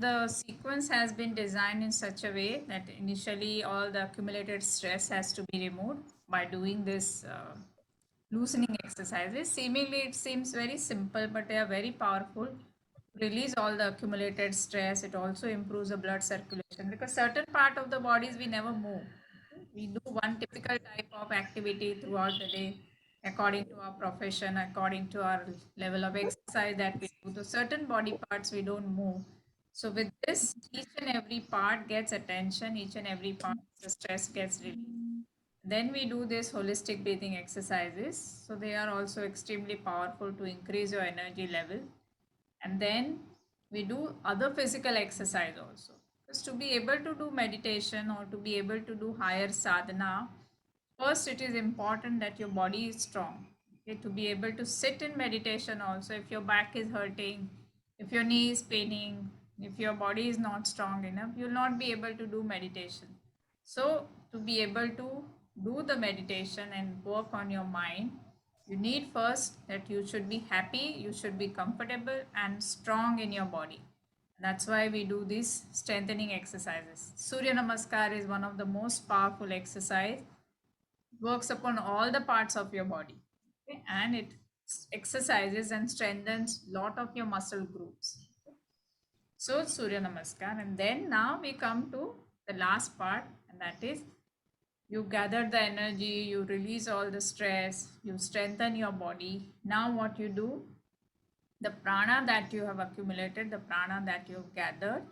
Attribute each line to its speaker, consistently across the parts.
Speaker 1: the sequence has been designed in such a way that initially all the accumulated stress has to be removed by doing this loosening exercises. Seemingly, it seems very simple, but they are very powerful. Release all the accumulated stress. It also improves the blood circulation because certain part of the bodies we never move. We do one typical type of activity throughout the day according to our profession, according to our level of exercise that we do. So certain body parts we don't move. So with this, each and every part gets attention, each and every part, the stress gets released. Then we do this holistic breathing exercises. So they are also extremely powerful to increase your energy level. And then we do other physical exercise also. Because to be able to do meditation or to be able to do higher sadhana, first it is important that your body is strong. Okay, to be able to sit in meditation also, if your back is hurting, if your knee is paining, if your body is not strong enough, you will not be able to do meditation. So to be able to do the meditation and work on your mind, you need first that you should be happy, you should be comfortable and strong in your body. That's why we do these strengthening exercises. Surya Namaskar is one of the most powerful exercise. Works upon all the parts of your body. Okay? And it exercises and strengthens lot of your muscle groups. So Surya Namaskar. And then now we come to the last part, and that is you gather the energy, you release all the stress, you strengthen your body. Now what you do, the prana that you have accumulated, the prana that you have gathered,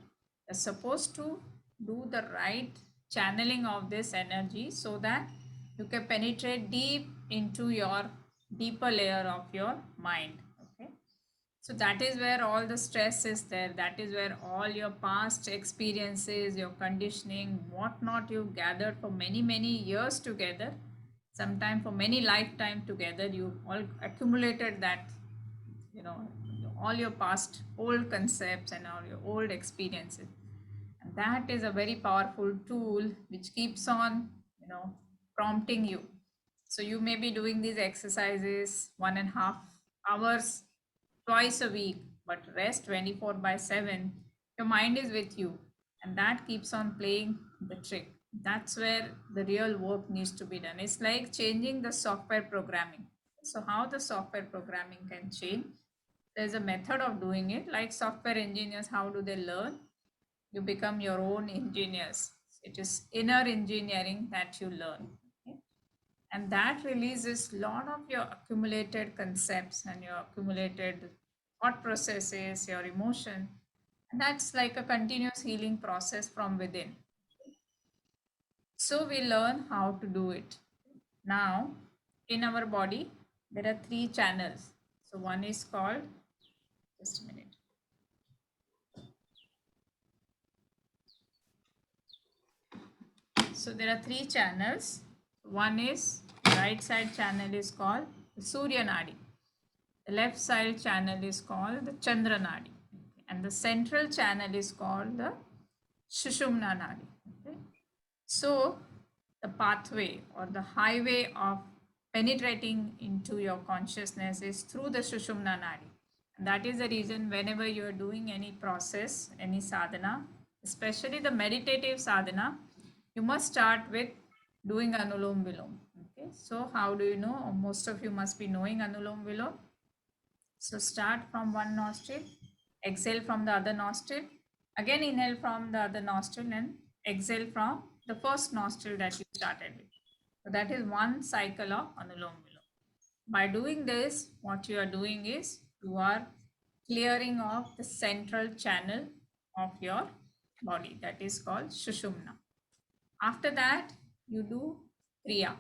Speaker 1: is supposed to do the right channeling of this energy so that you can penetrate deep into your deeper layer of your mind. Okay, so that is where all the stress is there. That is where all your past experiences, your conditioning, what not you've gathered for many, many years together, sometime for many lifetime together, you all accumulated that, you know, all your past old concepts and all your old experiences. And that is a very powerful tool which keeps on, prompting you. So you may be doing these exercises 1.5 hours twice a week, but rest 24 by 7, your mind is with you, and that keeps on playing the trick. That's where the real work needs to be done. It's like changing the software programming. So, how the software programming can change? There's a method of doing it. Like software engineers, how do they learn? You become your own engineers. It is inner engineering that you learn. Okay? And that releases a lot of your accumulated concepts and your accumulated thought processes, your emotion. And that's like a continuous healing process from within. So we learn how to do it. Now, in our body, there are three channels. So one is called, just a minute. So there are three channels. One is right side channel is called the Surya Nadi. The left side channel is called the Chandra Nadi. And the central channel is called the Shushumna Nadi. Okay? So the pathway or the highway of penetrating into your consciousness is through the Shushumna Nadi. And that is the reason whenever you are doing any process, any sadhana, especially the meditative sadhana, you must start with doing Anulom Vilom. Okay, so how do you know? Most of you must be knowing Anulom Vilom. So start from one nostril, exhale from the other nostril, again inhale from the other nostril and exhale from the first nostril that you started with. So that is one cycle of Anulom Vilom. By doing this, what you are doing is you are clearing off the central channel of your body, that is called Shushumna. After that, you do Kriya.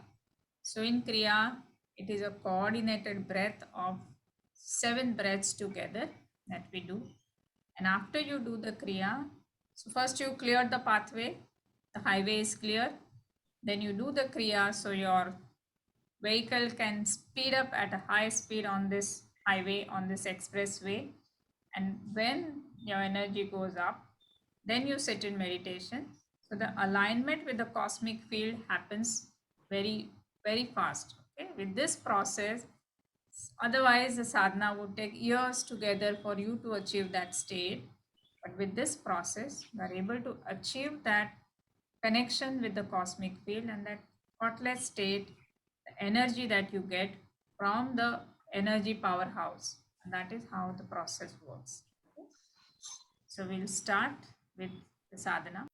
Speaker 1: So in Kriya, it is a coordinated breath of 7 breaths together that we do. And after you do the Kriya, so first you clear the pathway, the highway is clear. Then you do the Kriya so your vehicle can speed up at a high speed on this highway, on this expressway. And when your energy goes up, then you sit in meditation. So the alignment with the cosmic field happens very, very fast. Okay, with this process, otherwise the sadhana would take years together for you to achieve that state. But with this process, you are able to achieve that connection with the cosmic field and that thoughtless state, the energy that you get from the energy powerhouse. And that is how the process works. Okay? So we'll start with the sadhana.